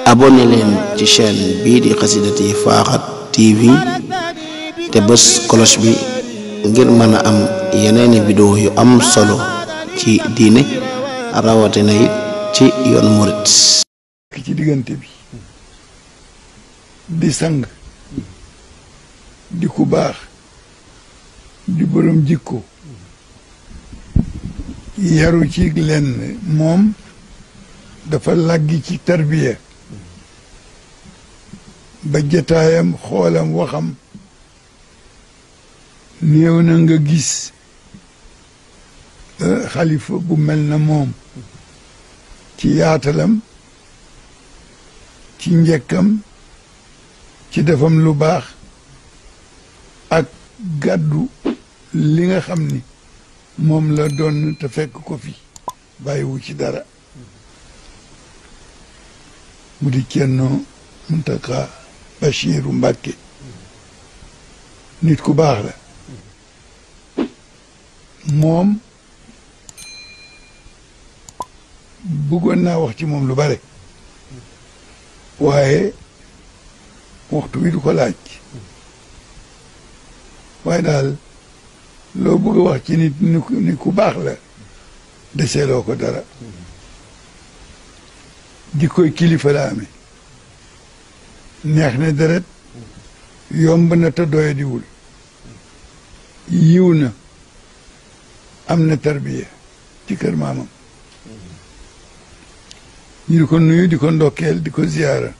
abonné leen ci chaîne bii di Xassida Faxat TV te bës cloche bi ngir mën a am yeneeni vidéo yu am solo ci diine rawatina it ci yoonu murit. ci diggante bi di sang di ku baax di borom jikko yaru ci lenn moom dafa laggi ci tarbiya ba jataayam xoolam waxam néew na nga gis xalifa bu mel na moom ci yaatalam ci njëkkam ci defam lu baax ak gàddu li nga xam ni moom la doon te fekk ko fi bàyyiwu ci dara mu di Ceerno Muntaxa Bachiru Mbàkke nit ku baax la moom bëggoon naa wax ci moom lu bare waaye waxtu wi du ko laaj waaye daal loo bëgg a wax ci nit ni ku baax la deseeloo ko dara jikkoy kilifa la amee neex na deret yomb na te doyadiwul yiw na am na tarbiya ci kër maamam ñu di ko nuyu di ko ndokkeel di ko ziyaara